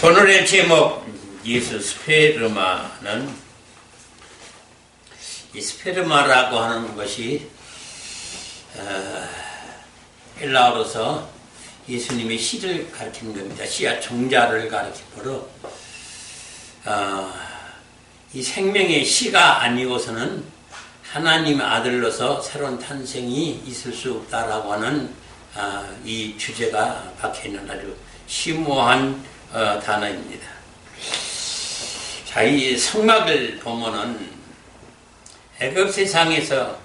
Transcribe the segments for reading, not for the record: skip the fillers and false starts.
오늘의 제목 예수 스페르마는 이 스페르마라고 하는 것이 헬라어로서 예수님의 씨를 가리키는 겁니다. 씨앗 종자를 가리키므로 이 생명의 씨가 아니고서는 하나님의 아들로서 새로운 탄생이 있을 수 없다라고 하는 이 주제가 박혀있는 아주 심오한 단어입니다. 자, 이 성막을 보면은 애굽 세상에서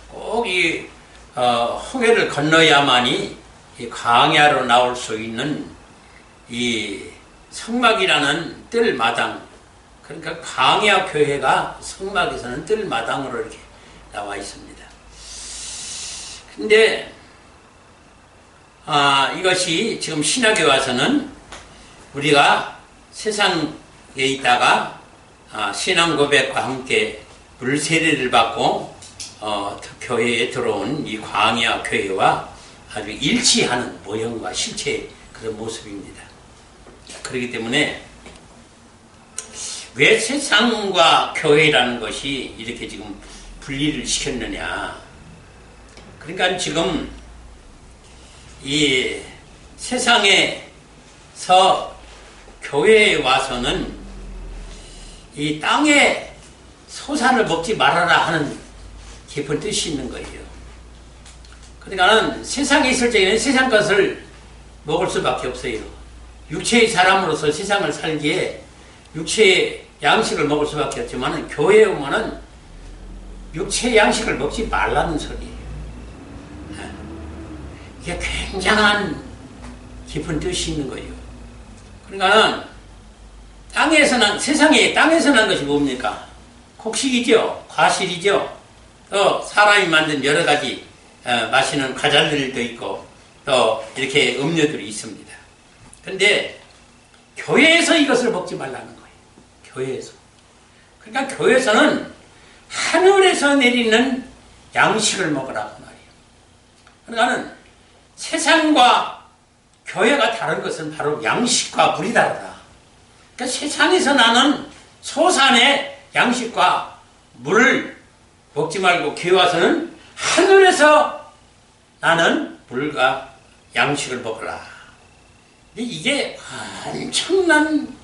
꼭 이 홍해를 건너야만이 이 광야로 나올 수 있는 이 성막이라는 뜰마당, 그러니까 광야 교회가 성막에서는 뜰마당으로 이렇게 나와 있습니다. 근데 이것이 지금 신약에 와서는 우리가 세상에 있다가 신앙 고백과 함께 물 세례를 받고 교회에 들어온 이 광야 교회와 아주 일치하는 모형과 실체의 그런 모습입니다. 그렇기 때문에 왜 세상과 교회라는 것이 이렇게 지금 분리를 시켰느냐. 그러니까 지금 이 세상에서 교회에 와서는 이 땅의 소산을 먹지 말아라 하는 깊은 뜻이 있는 거예요. 그러니까는 세상에 있을 적에는 세상 것을 먹을 수밖에 없어요. 육체의 사람으로서 세상을 살기에 육체의 양식을 먹을 수밖에 없지만 교회에 오면은 육체의 양식을 먹지 말라는 소리예요. 이게 굉장한 깊은 뜻이 있는 거예요. 그러니까는 세상에 땅에서 난 것이 뭡니까? 곡식이죠, 과실이죠, 또 사람이 만든 여러 가지 마시는 과자들도 있고 또 이렇게 음료들이 있습니다. 그런데 교회에서 이것을 먹지 말라는 거예요. 교회에서. 그러니까 교회에서는 하늘에서 내리는 양식을 먹으라고 말이에요. 그러니까는 세상과 교회가 다른 것은 바로 양식과 물이 다르다. 그러니까 세상에서 나는 소산의 양식과 물을 먹지 말고 교회 와서는 하늘에서 나는 물과 양식을 먹으라. 근데 이게 엄청난,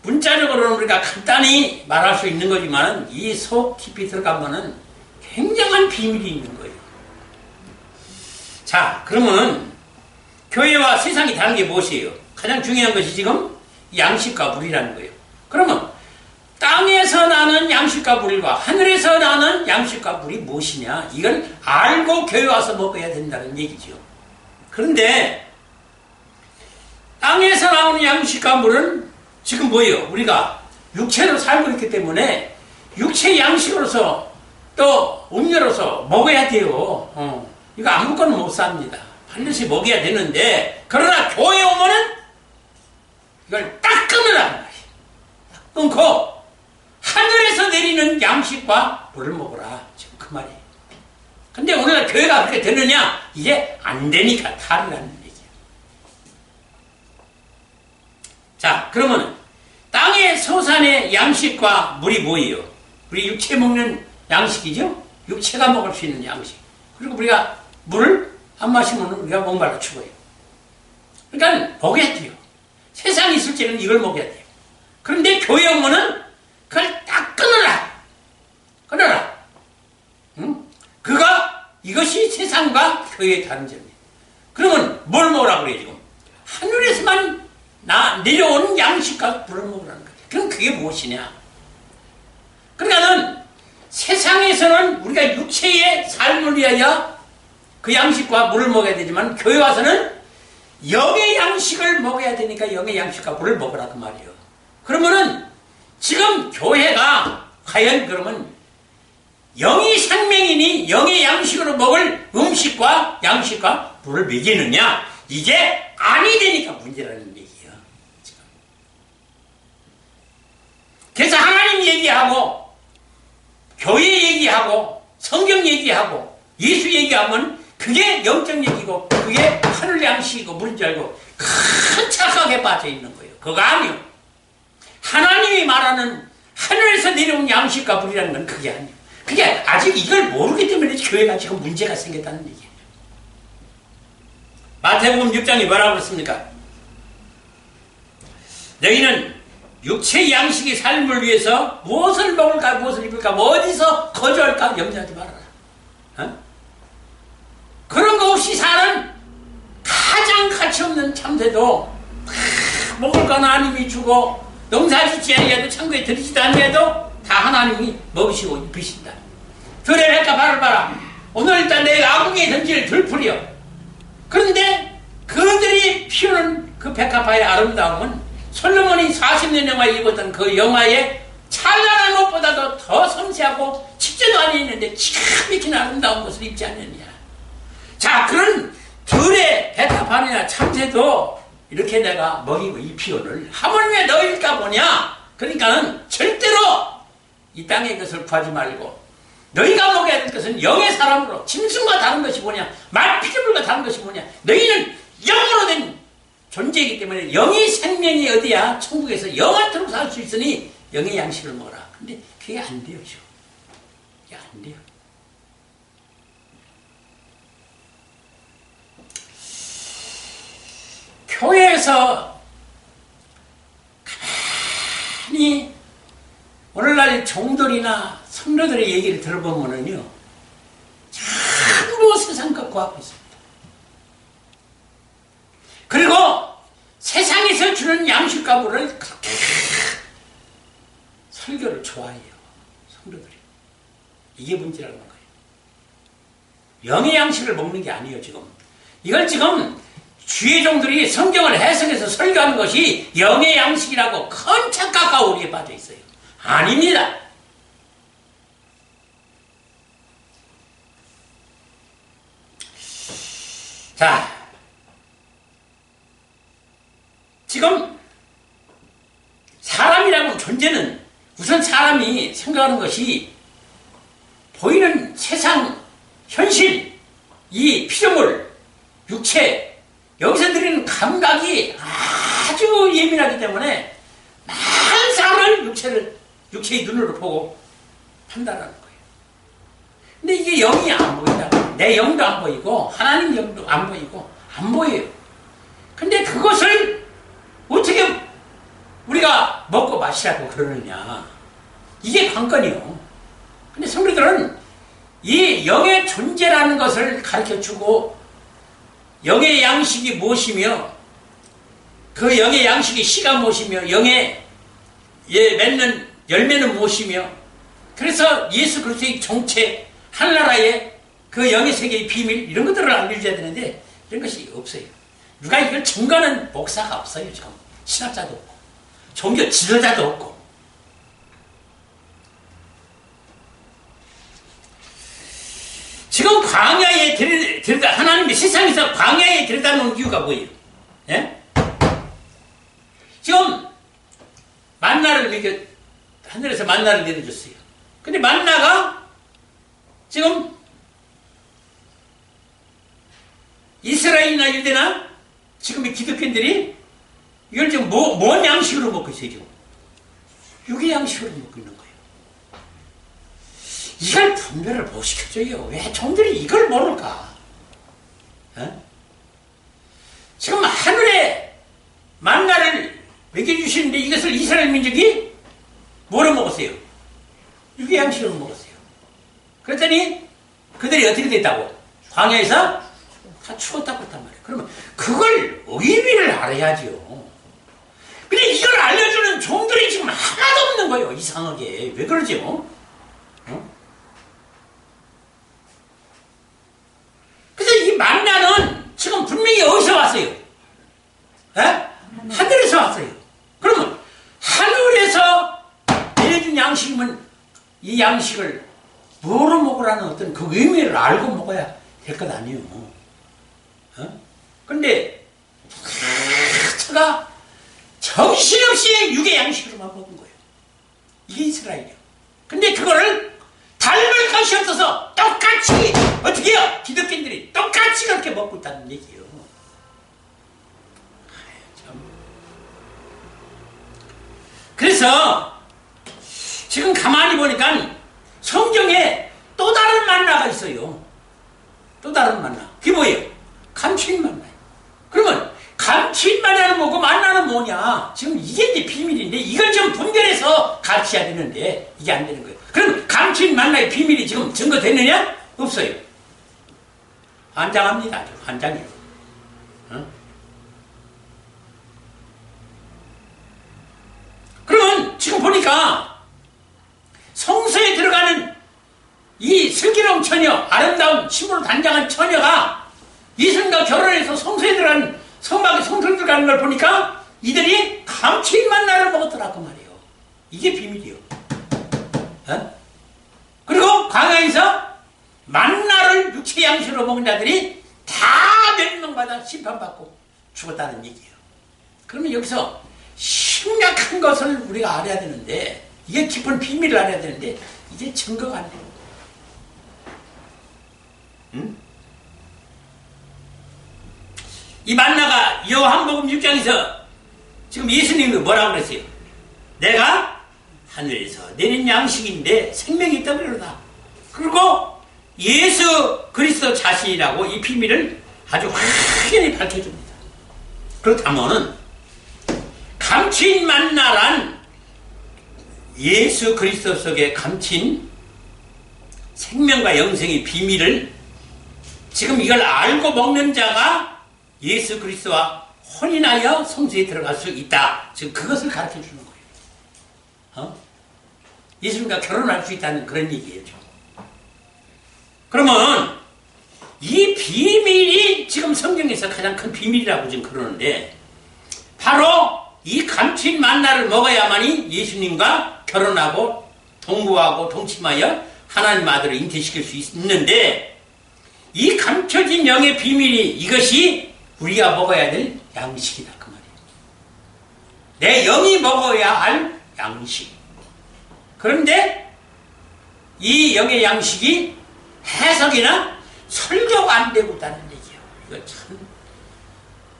문자적으로는 우리가 간단히 말할 수 있는 거지만 이 속 깊이 들어가면은 굉장한 비밀이 있는 거예요. 자, 그러면 교회와 세상이 다른 게 무엇이에요? 가장 중요한 것이 지금 양식과 물이라는 거예요. 그러면 땅에서 나는 양식과 물과 하늘에서 나는 양식과 물이 무엇이냐? 이걸 알고 교회 와서 먹어야 된다는 얘기죠. 그런데 땅에서 나오는 양식과 물은 지금 뭐예요? 우리가 육체로 살고 있기 때문에 육체 양식으로서 또 음료로서 먹어야 돼요. 이거 아무거나 못 삽니다. 반드시 먹여야 되는데, 그러나 교회 오면은 이걸 딱 끊으라는 거예요. 딱 끊고 하늘에서 내리는 양식과 물을 먹어라. 지금 그 말이에요. 근데 오늘 교회가 그렇게 되느냐? 이게 안 되니까 탈이라는 얘기예요. 자, 그러면 땅의 소산의 양식과 물이 뭐예요? 우리 육체 먹는 양식이죠? 육체가 먹을 수 있는 양식. 그리고 우리가 물을 안 마시면 우리가 목말라 죽어요. 그러니까 먹여야 돼요. 세상에 있을 때는 이걸 먹여야 돼요. 그런데 교회 오면은 그걸 딱 끊어라. 끊어라. 응? 이것이 세상과 교회의 다른 점이에요. 그러면 뭘 먹으라고 그래요, 지금? 하늘에서만 내려오는 양식과 물을 먹으라는 거예요. 그럼 그게 무엇이냐? 그러니까는 세상에서는 우리가 육체의 삶을 위하여 그 양식과 물을 먹어야 되지만 교회 와서는 영의 양식을 먹어야 되니까 영의 양식과 물을 먹으라 그 말이에요. 그러면은 지금 교회가 과연 그러면 영이 생명이니 영의 양식으로 먹을 음식과 양식과 물을 먹이느냐? 이게 아니 되니까 문제라는 얘기예요. 지금. 그래서 하나님 얘기하고 교회 얘기하고 성경 얘기하고 예수 얘기하면 그게 영적 얘기고 그게 하늘 양식이고 물인 줄 알고 큰 착각에 빠져 있는 거예요. 그거 아니요. 하나님이 말하는 하늘에서 내려온 양식과 물이라는 건 그게 아니에요. 그게 아직 이걸 모르기 때문에 교회가 지금 문제가 생겼다는 얘기예요. 마태복음 6장이 뭐라고 그랬습니까? 너희는 육체의 양식의 삶을 위해서 무엇을 먹을까 무엇을 입을까 어디서 거주할까 염려하지 말아라. 어? 그런 거 없이 사는 가장 가치없는 참새도 먹을 건 하나님이 주고 농사짓지 아니해도 창고에 들이지도 아니해도 다 하나님이 먹으시고 입히신다. 들의 백합화를 봐라. 오늘 일단 내가 아궁이에 던질 들풀이요. 그런데 그들이 피우는 그 백합화의 아름다움은 솔로몬이 40년 영화에 입었던 그 영화의 찬란한 옷보다도 더 섬세하고 직전도 아니었는데 기가 막힌 아름다운 것을 입지 않느냐. 자, 그런 들의 백합화나 참새도 이렇게 내가 먹이고 입히오늘 하물며 너희일까 보냐. 그러니까는 절대로 이 땅의 것을 구하지 말고 너희가 먹어야 될 것은 영의 사람으로 짐승과 다른 것이 뭐냐, 말 피조물과 다른 것이 뭐냐, 너희는 영으로 된 존재이기 때문에 영의 생명이 어디야? 천국에서 영원토록 살 수 있으니 영의 양식을 먹어라. 근데 그게 안 돼요. 지금 그게 안 돼요. 교회에서 가만히 오늘날 종들이나 성도들의 얘기를 들어보면은요, 전부 세상 것 구하고 있습니다. 그리고 세상에서 주는 양식과 물을 그렇게 설교를 좋아해요. 성도들이. 이게 문제라는 거예요. 영의 양식을 먹는 게 아니에요. 지금 이걸 지금 주의 종들이 성경을 해석해서 설교하는 것이 영의 양식이라고 큰 착각과 오리에 빠져 있어요. 아닙니다. 자, 지금 사람이라는 존재는 우선 사람이 생각하는 것이 보이는 세상, 현실, 이 피조물, 육체, 여기서 드리는 감각이 아주 예민하기 때문에 만사를 육체의 눈으로 보고 판단하는 거예요. 근데 이게 영이 안 보인다. 내 영도 안 보이고 하나님 영도 안 보이고 안 보여요. 근데 그것을 어떻게 우리가 먹고 마시라고 그러느냐. 이게 관건이요. 근데 성도들은 이 영의 존재라는 것을 가르쳐주고 영의 양식이 무엇이며 그 영의 양식의 씨가 무엇이며 영의 맺는 열매는 무엇이며 그래서 예수 그리스도의 정체 하늘나라의 그 영의 세계의 비밀 이런 것들을 알려줘야 되는데 이런 것이 없어요. 누가 이걸 증거하는 목사가 없어요. 지금 신학자도 없고 종교 지도자도 없고. 지금 광야에 들여다 하나님이 세상에서 광야에 들여다 놓은 이유가 뭐예요? 예? 지금 만나를 이렇게 하늘에서 만나를 내려줬어요. 근데 만나가 지금 이스라엘이나 유대나 지금 이 기독교인들이 이걸 지금 뭔 양식으로 먹고 있어요? 지금 육의 양식으로 먹고 있는 거예요. 이걸 분별을 못 시켜줘요. 왜 종들이 이걸 모를까? 어? 지금 하늘에 만나를 먹여주시는데 이것을 이스라엘 민족이 뭐로 먹었어요? 육의 양식으로 먹었어요. 그랬더니 그들이 어떻게 됐다고? 광야에서 다 죽었다고 했단 말이에요. 그러면 그걸 의미를 알아야죠. 근데 이걸 알려주는 종들이 지금 하나도 없는 거예요. 이상하게. 왜 그러죠? 어? 그래서 이 만나는 지금 분명히 어디서 왔어요? 에? 하늘에서 왔어요. 그러면 하늘에서 내려준 양식이면 이 양식을 뭐로 먹으라는 어떤 그 의미를 알고 먹어야 될 것 아니에요. 어? 근데 제가 정신없이 육의 양식으로만 먹은 거예요. 이게 이스라엘이에요. 근데 그거를 닮을 것이 없어서 똑같이 어떻게 해요? 기독교인들이 똑같이 그렇게 먹고 있다는 얘기예요. 참. 그래서 지금 가만히 보니까 성경에 또 다른 만나가 있어요. 또 다른 만나. 그게 뭐예요? 감추인 만나예요. 그러면 감추인 만나는 뭐고 만나는 뭐냐? 지금 이게 이제 비밀인데 이걸 좀 분별해서 가르쳐야 되는데 이게 안 되는 거예요. 그럼 감추인 만나의 비밀이 지금 증거됐느냐? 없어요. 환장합니다. 환장이에요. 어? 그러면 지금 보니까 성소에 들어가는 이 슬기로운 처녀, 아름다운 심으로 단장한 처녀가 예수님과 결혼해서 성소에 들어가는 성막에 성소에 들어가는 걸 보니까 이들이 감추인 만나를 먹었더라고 말이에요. 이게 비밀이에요. 어? 그리고 광야에서 만나를 육체 양식으로 먹은 자들이 다 멸망받아 심판받고 죽었다는 얘기예요. 그러면 여기서 심각한 것을 우리가 알아야 되는데 이게 깊은 비밀을 알아야 되는데 이게 증거가 안 돼요. 응? 이 만나가 요한복음 6장에서 지금 예수님이 뭐라고 그랬어요? 내가 하늘에서 내린 양식인데 생명이 있다고 그러다. 그리고 예수 그리스도 자신이라고 이 비밀을 아주 확연히 밝혀줍니다. 그렇다면은 감추인 만나란 예수 그리스도 속에 감춘 생명과 영생의 비밀을 지금 이걸 알고 먹는 자가 예수 그리스도와 혼인하여 성소에 들어갈 수 있다. 지금 그것을 가르쳐 주는 거예요. 예수님과 결혼할 수 있다는 그런 얘기예요. 그러면 이 비밀이 지금 성경에서 가장 큰 비밀이라고 지금 그러는데 바로 이 감추인 만나를 먹어야만이 예수님과 결혼하고 동거하고 동침하여 하나님 아들을 잉태시킬 수 있는데 이 감춰진 영의 비밀이 이것이 우리가 먹어야 될 양식이다 그 말이에요. 내 영이 먹어야 할 양식. 그런데 이 영의 양식이 해석이나 설교가 안 되고 있다는 얘기예요. 이거 참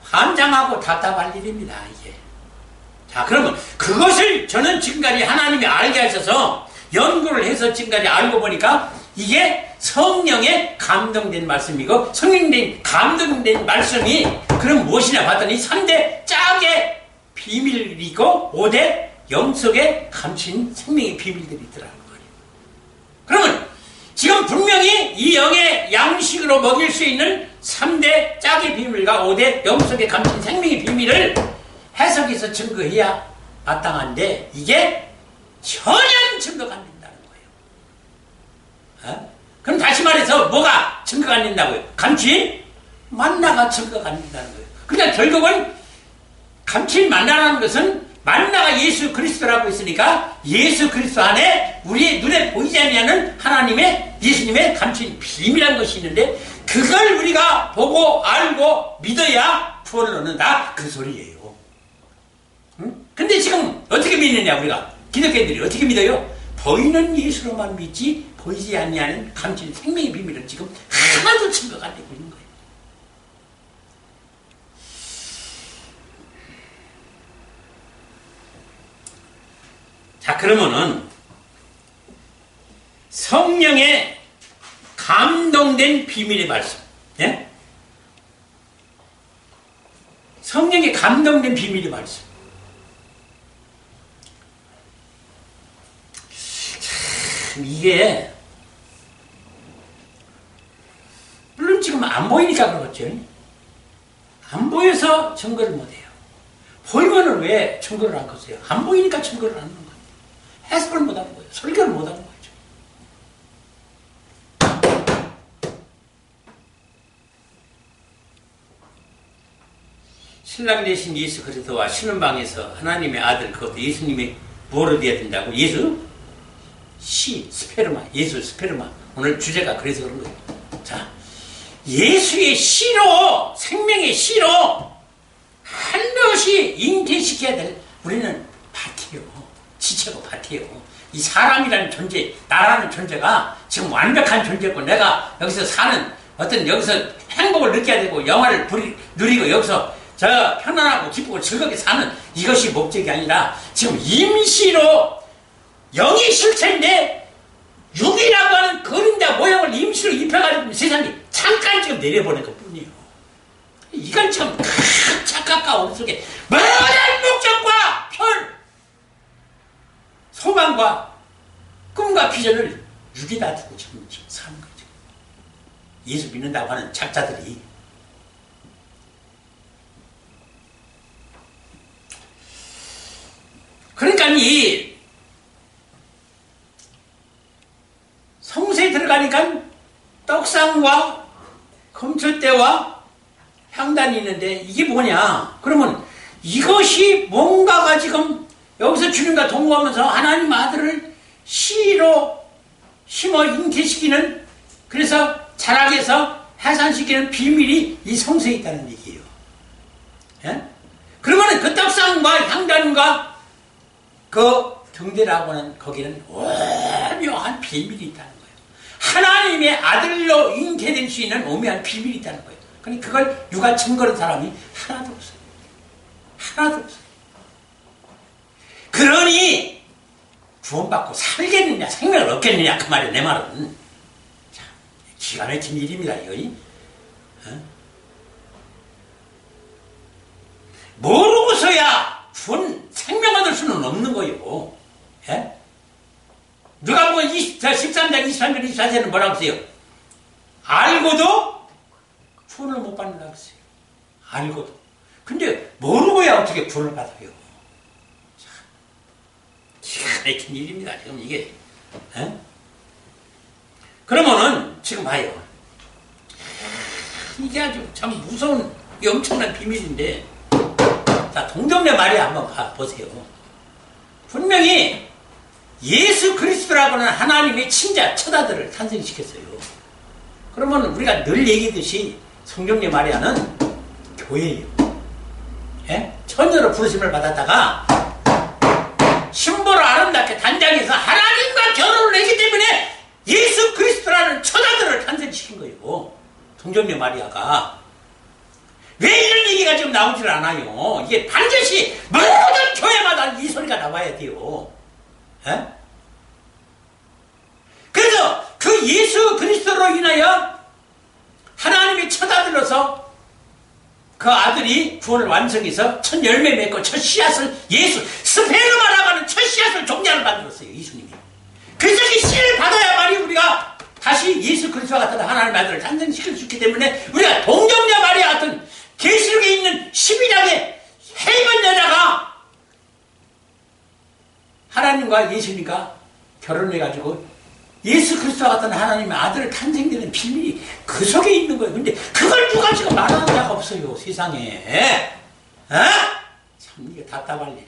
환장하고 답답할 일입니다. 이게. 자, 그러면 그것을 저는 지금까지 하나님이 알게 하셔서 연구를 해서 지금까지 알고 보니까 이게 성령에 감동된 말씀이고 성령된 감동된 말씀이 그럼 무엇이냐 봤더니 3대 짝의 비밀이고 5대 영속에 감춘 생명의 비밀들이 있더라는 거예요. 그러면 지금 분명히 이 영의 양식으로 먹일 수 있는 3대 짝의 비밀과 5대 영속에 감춘 생명의 비밀을 해석해서 증거해야 마땅한데 이게 전혀 증거가 안 된다는 거예요. 그럼 다시 말해서 뭐가 증거가 안 된다고요? 감추인 만나가 증거가 안 된다는 거예요. 그러니까 결국은 감추인 만나라는 것은 만나가 예수 그리스도라고 했으니까 예수 그리스도 안에 우리의 눈에 보이지 않는 하나님의 예수님의 감추인 비밀이라는 것이 있는데 그걸 우리가 보고 알고 믿어야 구원을 얻는다 그 소리예요. 응? 근데 지금 어떻게 믿느냐 우리가 기독교인들이 어떻게 믿어요? 보이는 예수로만 믿지 보이지 아니하는 감추인 생명의 비밀은 지금 하나도 증거가 안 되고 있는 거예요. 자, 그러면은 성령의 감동된 비밀의 말씀, 예? 성령의 감동된 비밀의 말씀. 참 이게 물론 지금 안 보이니까 그렇죠. 안 보여서 증거를 못해요. 보이면은 왜 증거를 안 하겠어요? 안 보이니까 증거를 안 하는 거예요. 해석을 못하는 거예요. 설교를 못하는 거죠. 신랑 되신 예수 그리스도와 신혼방에서 하나님의 아들 그것도 예수님이 뭐로 돼야 된다고? 예수? 스페르마. 예수 스페르마. 오늘 주제가 그래서 그런 거예요. 자, 예수의 씨로 생명의 씨로 한없이 잉태시켜야 될 우리는 밭이요. 지체고 밭이에요. 이 사람이라는 존재, 나라는 존재가 지금 완벽한 존재고 내가 여기서 사는 어떤 여기서 행복을 느껴야 되고 영화를 누리고 여기서 저 편안하고 기쁘고 즐겁게 사는 이것이 목적이 아니라 지금 임시로 영이 실체인데 육이라고 하는 그림자 모양을 임시로 입혀가지고 세상에 잠깐 지금 내려보낸 것 뿐이에요. 이건 참 착각과 오름 속에 많은 목적과 소망과 꿈과 비전을 육에다 두고 지금 사는 거죠. 예수 믿는다고 하는 작자들이. 그러니까 이 성세에 들어가니까 떡상과 금초대와 향단이 있는데 이게 뭐냐? 그러면 이것이 뭔가가 지금 여기서 주님과 동거하면서 하나님 아들을 씨로 심어 잉태시키는, 그래서 자라게 해서 해산시키는 비밀이 이 성세에 있다는 얘기예요. 예? 그러면 그 떡상과 향단과 그 등대라고 하는 거기는 오묘한 비밀이 있다는 거예요. 하나님의 아들로 잉태될 수 있는 오묘한 비밀이 있다는 거예요. 그러니까 그걸 누가 증거한 사람이 하나도 없어요. 하나도 없어요. 그러니 구원받고 살겠느냐 생명을 얻겠느냐 그 말이에요. 내 말은 자, 기가 막힌 일입니다. 이거 모르고서야 구원 생명 얻을 수는 없는 거예요. 예? 누가 보면 13장 23절 24절은 뭐라고 했어요? 알고도 구원을 못 받는다고 했어요. 알고도. 근데 모르고야 어떻게 구원을 받아요? 기가 막힌 일입니다. 지금 이게. 에? 그러면은 지금 봐요. 이게 아주 참 무서운 엄청난 비밀인데, 자 동정녀 마리아 한번 보세요. 분명히 예수 그리스도라고 하는 하나님의 친자 처자들을 탄생시켰어요. 그러면 우리가 늘 얘기했듯이 성령녀 마리아는 교회예요. 예? 처녀로 부르심을 받았다가 신보로 아름답게 단장해서 하나님과 결혼을 했기 때문에 예수 그리스도라는 처자들을 탄생시킨 거예요. 성령녀 마리아가. 왜 이런 얘기가 지금 나오질 않아요? 이게 반드시 모든 교회마다 이 소리가 나와야 돼요. 에? 그래서 그 예수 그리스도로 인하여 하나님의 처자들로서 그 아들이 구원을 완성해서 첫 열매 맺고 첫 씨앗을 예수 스페르마라고 하는 첫 씨앗을 종자를 만들었어요. 예수님이. 그래서 그 씨를 받아야만이 우리가 다시 예수 그리스도와 같은 하나님의 아들을 탄생시킬 수 있기 때문에 우리가 동정녀 마리아 같은 계시록에 있는 12장의 해변 여자가 하나님과 예수님과 결혼해가지고 예수 그리스도와 같은 하나님의 아들을 탄생되는 비밀이 그 속에 있는 거예요. 근데 그걸 누가 지금 말하는 자가 없어요. 세상에. 어? 참 이게 답답할 일이에요.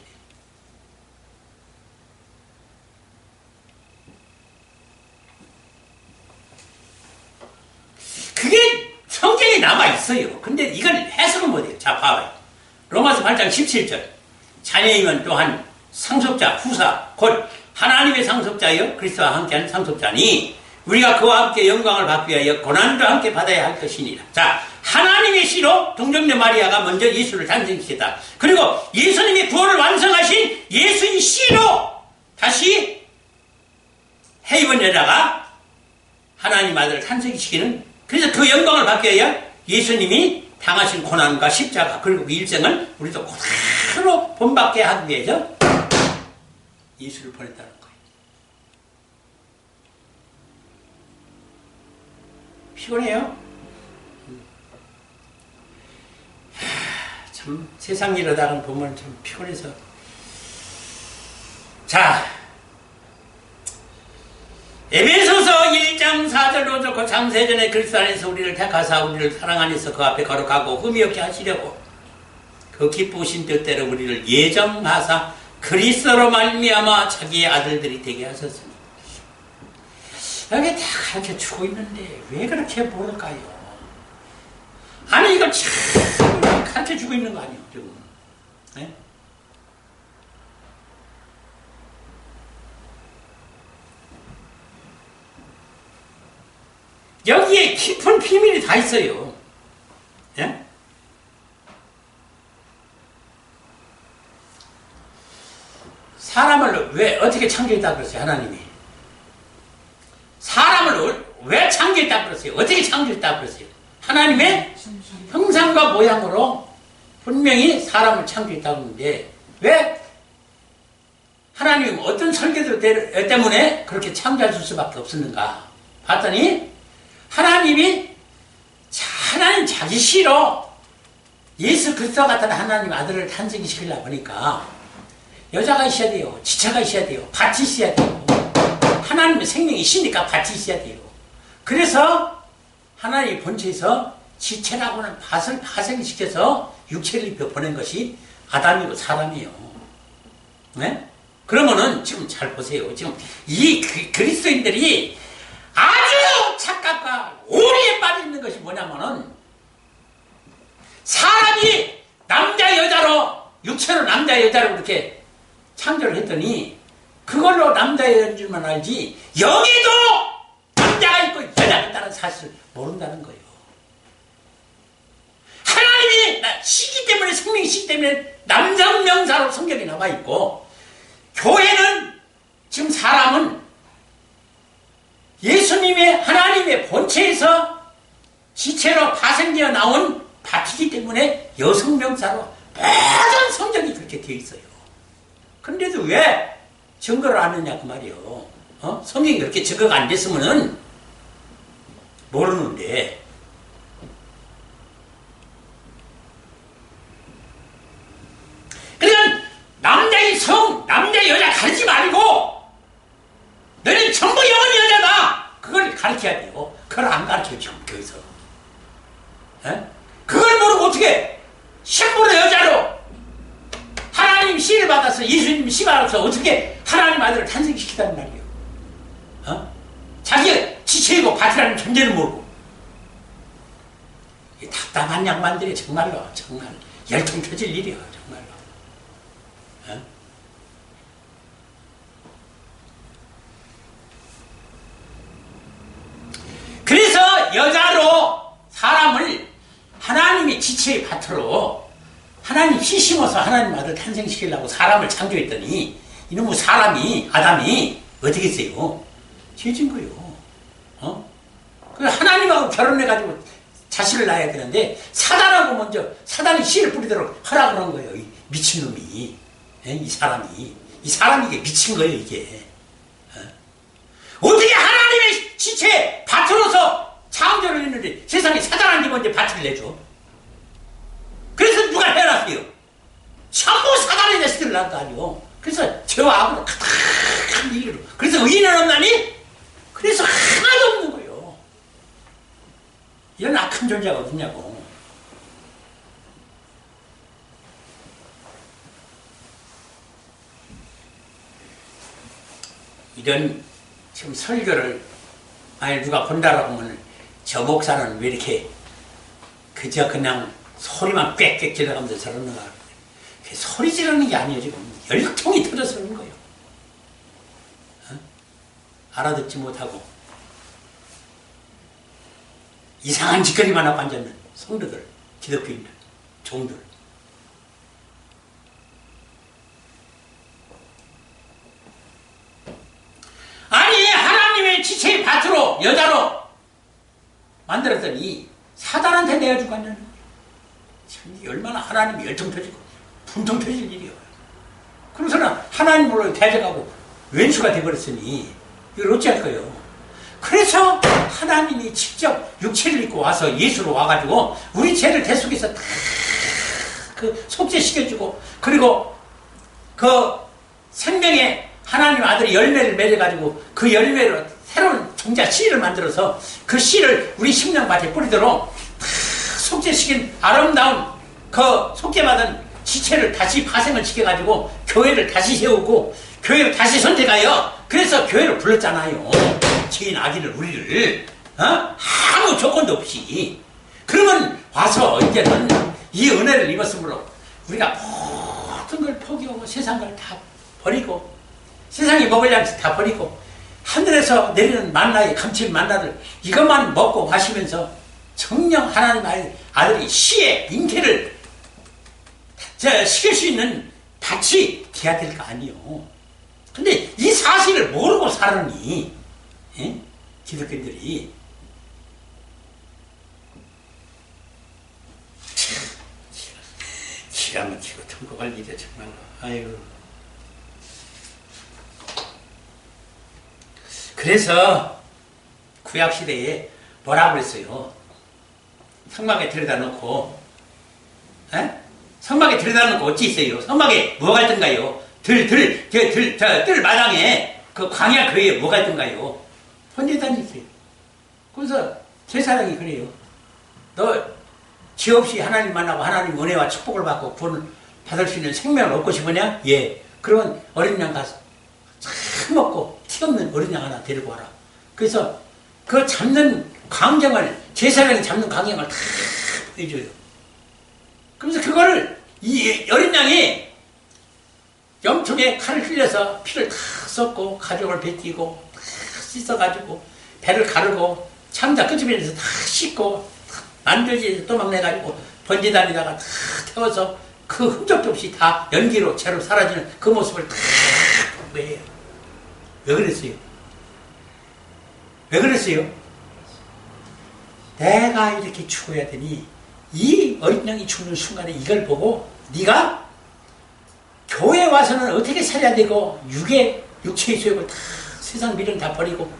그게 성경에 남아있어요. 근데 이걸 해석은 못해요. 자, 봐봐요. 로마서 8장 17절. 자녀이면 또한 상속자, 후사, 곧 하나님의 상속자여 그리스도와 함께한 상속자니 우리가 그와 함께 영광을 받기 위하여 고난도 함께 받아야 할 것이니라. 자, 하나님의 씨로 동정녀 마리아가 먼저 예수를 탄생시켰다. 그리고 예수님이 구원을 완성하신 예수의 씨로 다시 해입은 여자가 하나님 아들을 탄생시키는, 그래서 그 영광을 받기 위하여 예수님이 당하신 고난과 십자가 그리고 그 일생을 우리도 그대로 본받게 하기 위해서 예수를 보냈다는 거예요. 피곤해요? 참 세상 일하다가 보면 참 피곤해서. 자, 에베소서 1장 4절로 좋고 창세전에 그리스도 안에서 우리를 택하사 우리를 사랑 안에서 그 앞에 거룩하고 흠이 없게 하시려고 그 기쁘신 뜻대로 우리를 예정하사 그리스도로 말미암아 자기의 아들들이 되게 하셨습니다. 여기 다 가르쳐주고 있는데 왜 그렇게 모를까요? 아니 이거 참 가르쳐주고 있는 거 아니에요 지금? 네? 여기에 깊은 비밀이 다 있어요. 예? 사람을 왜 어떻게 창조했다 그랬어요? 하나님이 사람을 왜 창조했다 그랬어요? 어떻게 창조했다 그랬어요? 하나님의 형상과 모양으로 분명히 사람을 창조했다고 하는데 왜 하나님은 어떤 설계도 때문에 그렇게 창조하실 수밖에 없었는가 봤더니 하나님이 하나님 자기 시로 예수 그리스도 같은 하나님 아들을 탄생시키려고 하니까 여자가 있어야 돼요. 지체가 있어야 돼요. 밭이 있어야 돼요. 하나님의 생명이 있으니까 밭이 있어야 돼요. 그래서 하나님의 본체에서 지체라고는 밭을 파생시켜서 육체를 입혀 보낸 것이 아담이고 사람이에요. 네? 그러면은 지금 잘 보세요. 지금 이 그리스도인들이 아주 착각과 오리에 빠져 있는 것이 뭐냐면은 사람이 남자 여자로 육체로 남자 여자로 그렇게 창조를 했더니 그걸로 남자 여자인 줄만 알지 여기도 남자가 있고 여자가 있다는 사실을 모른다는 거예요. 하나님이 시기 때문에 생명이 시기 때문에 남성 명사로 성경에 나와 있고 교회는 지금 사람은 예수님의 하나님의 본체에서 지체로 파생되어 나온 밭이기 때문에 여성 명사로 모든 성경이 그렇게 되어 있어요. 그런데도 왜 증거를 안 했냐 그 말이에요. 성경이 그렇게 증거가 안 됐으면은 모르는데 그러니까 남자 여자 가르치지 말고 너는 전부 영원 여자다 그걸 가르쳐야 돼요. 그걸 안 가르쳐요 지금 교회에서. 그걸 모르고 어떻게 신부로 여자로 하나님 씨를 받아서 예수님 씨 받아서 어떻게 하나님 아들을 탄생시키다는 말이에요. 자기가 지체이고 밭이라는 존재를 모르고 이 답답한 양반들이 정말 열통 펴질 일이야 정말로. 그래서 여자로 사람을 하나님의 지체의 밭으로 하나님 씨 심어서 하나님 아들 탄생시키려고 사람을 창조했더니 이놈의 사람이 아담이 어떻게 했어요? 죄진 거예요. 그래서 하나님하고 결혼해가지고 자식을 낳아야 되는데 사단하고 먼저 사단이 씨를 뿌리도록 하라고 한 거예요. 이 미친놈이. 이 사람이 이게 미친 거예요 이게. 어떻게 하나님의 지체 밭으로서 창조를 했는데 세상에 사단한테 먼저 밭을 내줘. 그래서 누가 해놨어요? 전부 사단의 자식들을 낳은 거 아니오. 그래서 죄와 악으로 가득한 일로. 그래서 의인은 없나니? 그래서 하나도 없는 거예요. 이런 악한 존재가 어딨냐고. 이런 지금 설교를 만약 누가 본다라고 하면 저 목사는 왜 이렇게 그저 그냥 소리만 꽥꽥 질러가면서 저러는가. 소리 지르는 게 아니에요 지금. 열통이 터져서 그런 거예요. 알아듣지 못하고 이상한 짓거리만 하고 앉아있는 성도들, 기독교인들, 종들. 아니 하나님의 지체의 밭으로 여자로 만들었더니 사단한테 내어주고 앉는 거예요. 참 얼마나 하나님이 열통 펴지고 분통 펴질 일이에요. 그러서는 하나님으로 대적하고 왼수가 되어버렸으니 이걸 어찌할 거예요. 그래서 하나님이 직접 육체를 입고 와서 예수로 와가지고 우리 죄를 대속해서 다 그 속죄시켜주고 그리고 그 생명의 하나님 아들이 열매를 맺어가지고 그 열매로 새로운 종자 씨를 만들어서 그 씨를 우리 심령밭에 뿌리도록 다 속죄시킨 아름다운 그 속죄받은 지체를 다시 파생을 시켜가지고 교회를 다시 세우고 교회를 다시 선택하여 그래서 교회를 불렀잖아요. 죄인 악인을 우리를 아무 조건도 없이. 그러면 와서 이제는 이 은혜를 입었으므로 우리가 모든 걸 포기하고 세상을 다 버리고 세상이 먹을 양식 다 버리고 하늘에서 내리는 만나의 감칠 만나를 이것만 먹고 마시면서 정령 하나님 아들이 시의 잉태를 시킬 수 있는 밭이 돼야 될 거 아니요. 근데 이 사실을 모르고 살으니 기독교인들이 기가 막히고 통곡할 일이야 정말로. 아이고. 그래서 구약시대에 뭐라고 그랬어요? 성막에 들여다 놓고 성막에 들여다 놓고 어찌 있어요? 성막에 뭐가 있던가요? 뜰 마당에 그 광야 그에 뭐가 있던가요? 번제단이 있어요. 그래서 제사장이 그래요. 너 죄 없이 하나님 만나고 하나님 은혜와 축복을 받고 구원을 받을 수 있는 생명을 얻고 싶으냐? 예. 그러면 어린 양 가서 참 먹고 티 없는 어린 양 하나 데리고 와라. 그래서 그 잡는 광경을 제사장이 잡는 광경을 다 보여줘요. 그래서 그거를 이 어린 양이 염통에 칼을 흘려서 피를 다 쏟고 가죽을 벗기고 다 씻어가지고 배를 가르고 창자 끄집어내서 다 씻고 만들지 또 막 내가지고 번제단에다가 다 태워서 그 흔적도 없이 다 연기로 채로 사라지는 그 모습을 다 보여요. 왜 그랬어요? 왜 그랬어요? 내가 이렇게 죽어야 되니 이 어린 양이 죽는 순간에 이걸 보고 네가 교회 와서는 어떻게 살아야 되고 육체의 소욕을 다 세상 미련 다 버리고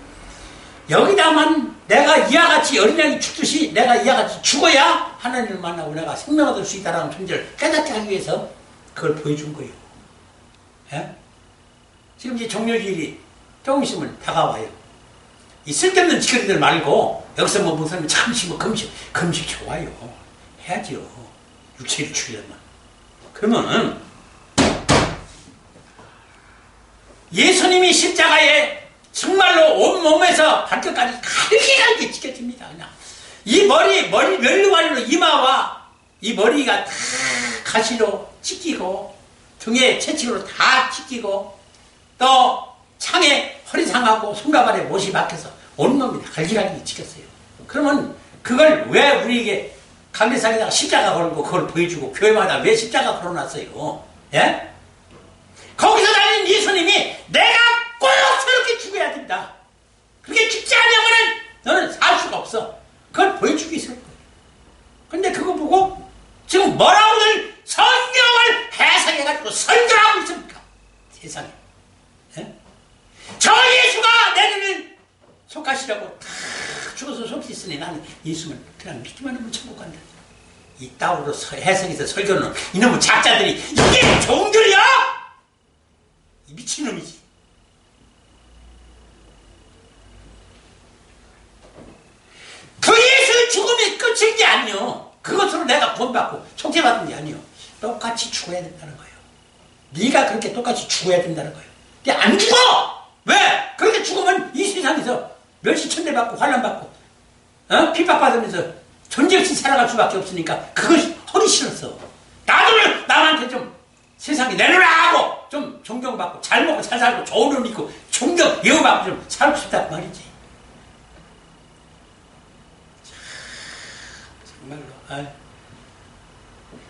여기다만 내가 이와 같이 어린 양이 죽듯이 내가 이와 같이 죽어야 하나님을 만나고 내가 생명을 얻을 수 있다는 존재를 깨닫게 하기 위해서 그걸 보여준 거예요. 예? 지금 이제 종료일이 조금 있으면 다가와요. 이 쓸데없는 짓거리들 말고 여기서 뭐 무슨 잠시 뭐 금식 좋아요. 해야지요. 육체를 죽이려면. 그러면은 예수님이 십자가에 정말로 온몸에서 발끝까지 갈기갈기 찢겨집니다. 그냥. 이 멸류관으로 이마와 이 머리가 다 가시로 찢기고 등에 채찍으로 다 찢기고 또 창에 허리 상하고 손가발에 못이 박혀서 온몸이 다 갈기갈기 찢겼어요. 그러면 그걸 왜 우리에게 강대상에다가 십자가 걸고 그걸 보여주고 교회마다 왜 십자가 걸어놨어요? 예? 거기서 다닌 예수님이 내가 꼭 저렇게 죽어야 된다. 그렇게 죽지 않으면 너는 살 수가 없어. 그걸 보여주기 위해서 거예요. 근데 그거 보고 지금 뭐라고들 성경을 해석해가지고 설교를 하고 있습니까? 세상에. 예? 저 예수가 내년은 속가시라고 다 죽어서 속이 있으니 나는 예수는 그냥 믿기만 하면 천국 간다. 이 따위로 해석해서 설교는 이놈의 작자들이 이게 종들이야? 이 미친놈이지. 그 예수의 죽음이 끝인 게 아니요. 그것으로 내가 구원받고 속죄받은 게 아니요. 똑같이 죽어야 된다는 거예요. 네가 그렇게 똑같이 죽어야 된다는 거예요. 근데 안 죽어! 왜? 그렇게 죽으면 이 세상에서 멸시천대받고 환난받고 핍박받으면서 존재없이 살아갈 수밖에 없으니까 그것이 허리 싫었어. 나도 남한테 좀 세상에 내놓으라 하고 좀 존경받고 잘 먹고 잘 살고 좋은 옷 입고 존경 예우받고 좀 살고 싶다고 말이지. 정말로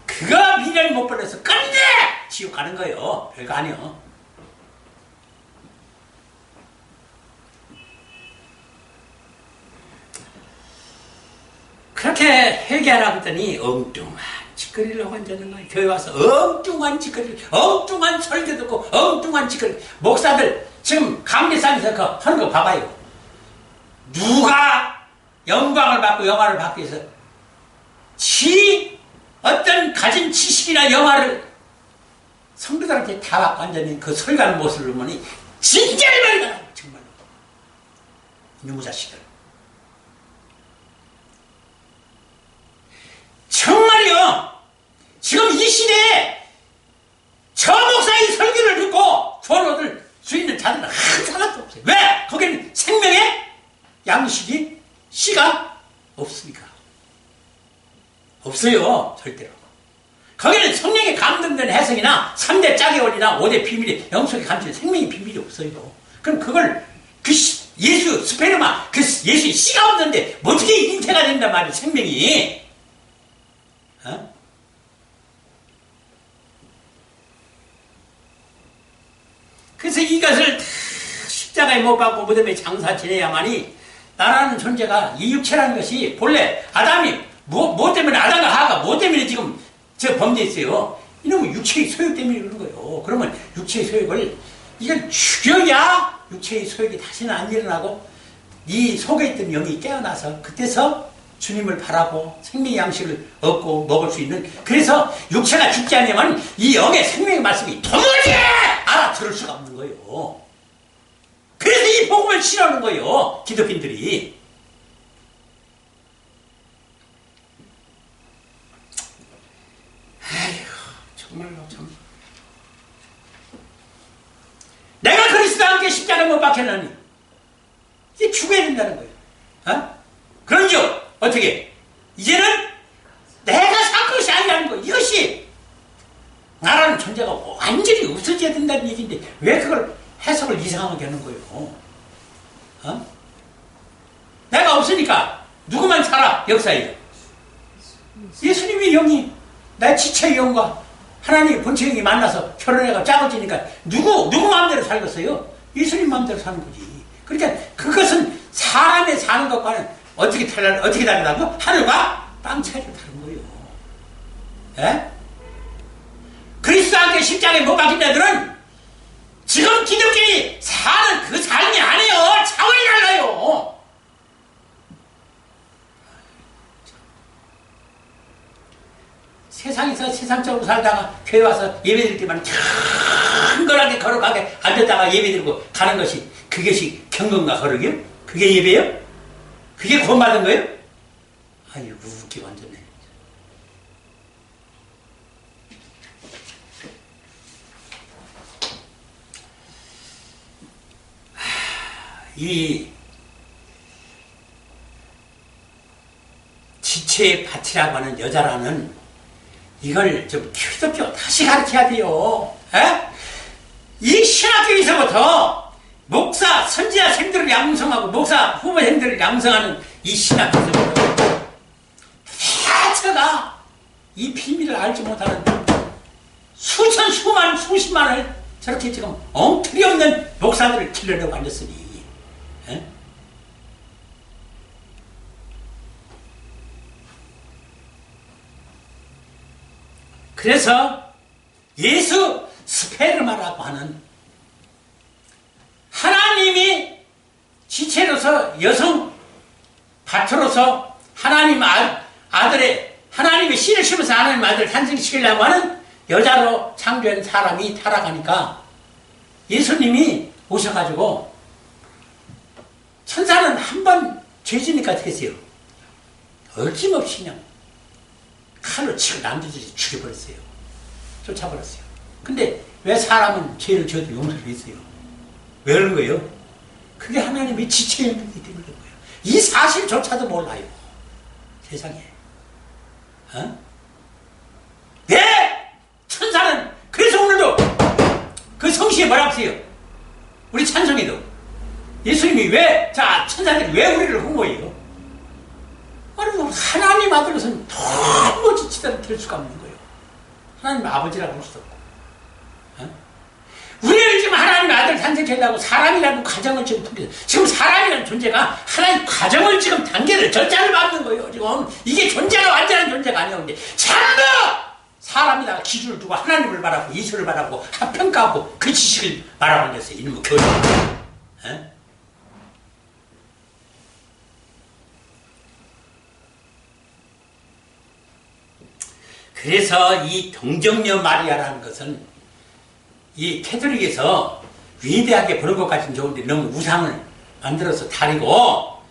그가 미련을 못 버려서 끝내 지옥 가는 거예요. 별거 아니요. 그렇게 회개하라고 했더니 엉뚱한 짓거리를 하고 앉는 거예요. 교회 와서 엉뚱한 짓거리, 엉뚱한 설교 듣고 엉뚱한 짓거리. 목사들 지금 강대상에서 하는 거 봐봐요. 누가 영광을 받고 영화를 받기 위해서 지 어떤 가진 지식이나 영화를 성도들한테 다 받고 앉아있는 그 설교하는 모습을 보니 진짜 말이다. 정말로. 이놈의 자식들. 정말이요. 지금 이 시대에 저 목사의 설교를 듣고 구원 얻을 수 있는 자들은 하나도 없어요. 왜? 거기는 생명의 양식이 씨가 없으니까. 없어요. 절대로. 거기는 성령의 감동된 해석이나 3대 짝의 원리나 5대 비밀이 영속에 감추는 생명의 비밀이 없어요. 그럼 그걸 예수 스페르마 예수의 씨가 없는데 어떻게 잉태가 된단 말이야 생명이. 어? 그래서 이것을 다 십자가에 못 박고 무덤에 장사 지내야만이 나라는 존재가 이 육체라는 것이 본래 아담이 뭐 때문에 아담과 하와가 뭐 때문에 지금 저 범죄했어요. 이놈은 육체의 소욕 때문에 그런 거예요. 그러면 육체의 소욕을 이걸 죽여야 육체의 소욕이 다시는 안 일어나고 이 속에 있던 영이 깨어나서 그때서 주님을 바라고 생명의 양식을 얻고 먹을 수 있는, 그래서 육체가 죽지 않으면 이 영의 생명의 말씀이 도무지 알아들을 수가 없는 거예요. 그래서 이 복음을 싫어하는 거예요, 기독인들이. 아이고, 정말로 참. 내가 그리스도와 함께 십자가에 못 박혔나니 이제 죽어야 된다는 거예요. 어? 그런즉 어떻게? 이제는 내가 산 것이 아니라는 거. 이것이 나라는 존재가 완전히 없어져야 된다는 얘기인데 왜 그걸 해석을 이상하게 하는 거예요? 어? 내가 없으니까 누구만 살아 역사에? 예수님의 영이 나의 지체의 영과 하나님의 본체 영이 만나서 결혼해가 짜고지니까 누구 마음대로 살겠어요? 예수님 마음대로 사는 거지. 그러니까 그것은 사람의 사는 것과는 어떻게 다르다고? 하늘과 땅 차이로 다른 거예요. 예? 그리스도와 함께 십자가에 못 박힌 자들은 지금 기독교인이 사는 그 삶이 아니에요. 차원이 달라요. 세상에서 세상적으로 살다가 교회 와서 예배드릴 때만 경건하게 걸어가게 앉았다가 예배드리고 가는 것이 그것이 경건과 거룩이요? 그게 예배요? 그게 구원받은 거예요? 아유, 웃기 완전해. 이 지체의 밭이라고 하는 여자라는 이걸 좀 기독교 다시 가르쳐야 돼요. 에? 이 신학교에서부터 목사, 선지자생들을 양성하고 목사 후보생들을 양성하는 이 신학교에서부터 대체가 이 비밀을 알지 못하는 수천, 수만, 수십만을 저렇게 지금 엉터리 없는 목사들을 기르려고 앉았으니. 에? 그래서 예수 스페르마라고 하는 하나님이 지체로서 여성 밭으로서 하나님 아들의 하나님의 씨를 심어서 하나님 아들을 탄생시키려고 하는 여자로 창조한 사람이 타락하니까 예수님이 오셔가지고 천사는 한 번 죄지니까 어떻게 했어요? 어김없이 그냥 칼로 치고 남자들이 죽여버렸어요. 쫓아버렸어요. 근데 왜 사람은 죄를 지어도 용서를 했어요? 왜 그런 거예요? 그게 하나님의 지체였기 때문에 그런 거예요. 이 사실조차도 몰라요. 세상에. 어? 왜? 천사는 그래서 오늘도 그 성시에 뭐라고 써요? 우리 찬송에도 예수님이 왜, 자, 천사들이 왜 우리를 홍보해요? 아니, 하나님 아들로서는 너무 지치다는 될 수가 없는 거예요. 하나님 아버지라고 할 수도 없고. 어? 우리를 지금 하나님의 아들 탄생하려고 사람이라는 과정을 지금 통해서 지금 사람이라는 존재가 하나님 과정을 지금 단계를 절차를 밟는 거예요. 지금 이게 존재가 완전한 존재가 아니에요. 근데 전부 사람이다가 기준을 두고 하나님을 바라고 예수를 바라고 평가하고 그 지식을 바라고 있어요. 이놈의 교회. 어? 그래서 이 동정녀 마리아라는 것은 이 캐톨릭에서 위대하게 보는 것까지는 좋은데 너무 우상을 만들어서 다리고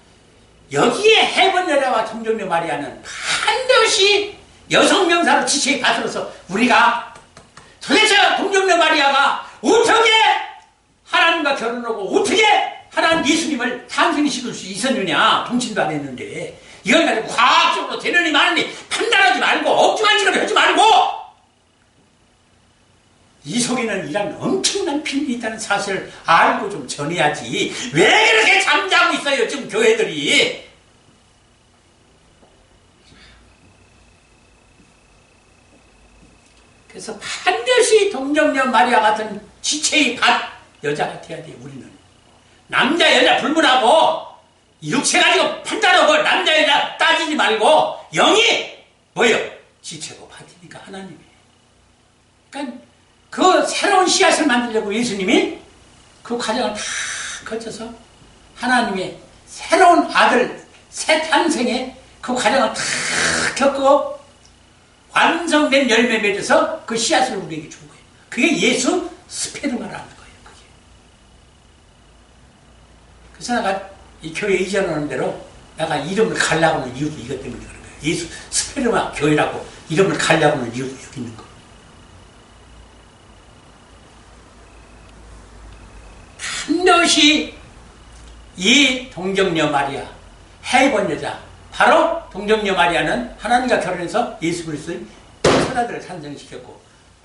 여기에 헤븐네라와 동정녀 마리아는 반드시 여성 명사로 지체의 밭으로서 우리가 도대체 동정녀 마리아가 어떻게 하나님과 결혼하고 어떻게 하나님 예수님을 탄생시킬 수 있었느냐. 동친도 안 했는데 이걸 가지고 과학적으로 되느니 마느니 판단하지 말고 엉뚱한 짓을 하지 말고 이속에는 이런 엄청난 빈이 있다는 사실을 알고 좀 전해야지. 왜 그렇게 잠자고 있어요, 지금 교회들이? 그래서 반드시 동정녀 마리아 같은 지체의 밭 여자가 돼야 돼요, 우리는. 남자, 여자 불문하고, 육체 가지고 판단하고, 남자, 여자 따지지 말고, 영이 뭐예요? 지체고 밭이니까 하나님이. 그러니까 그 새로운 씨앗을 만들려고 예수님이 그 과정을 다 거쳐서 하나님의 새로운 아들, 새 탄생의 그 과정을 다 겪고 완성된 열매 맺어서 그 씨앗을 우리에게 준 거예요. 그게 예수 스페르마라는 거예요. 그게. 그래서 내가 이 교회 이전하는 대로 내가 이름을 가려고 하는 이유도 이것 때문에 그런 거예요. 예수 스페르마 교회라고 이름을 가려고 하는 이유도 여기 있는 거예요. 반드시 이 동정녀 마리아, 해본 여자, 바로 동정녀 마리아는 하나님과 결혼해서 예수 그리스도의 처자들을 탄생시켰고,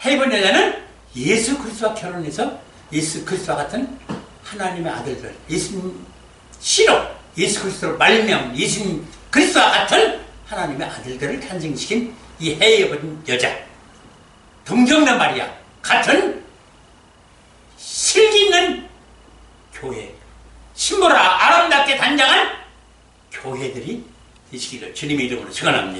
해본 여자는 예수 그리스도와 결혼해서 예수 그리스도와 같은 하나님의 아들들, 예수님 씨로 예수 그리스도로 말미암은 예수님 그리스도와 같은 하나님의 아들들을 탄생시킨 이 해본 여자, 동정녀 마리아 같은 실기 있는 교회, 신보라 아름답게 단장한 교회들이 되시기를 주님의 이름으로 축원합니다.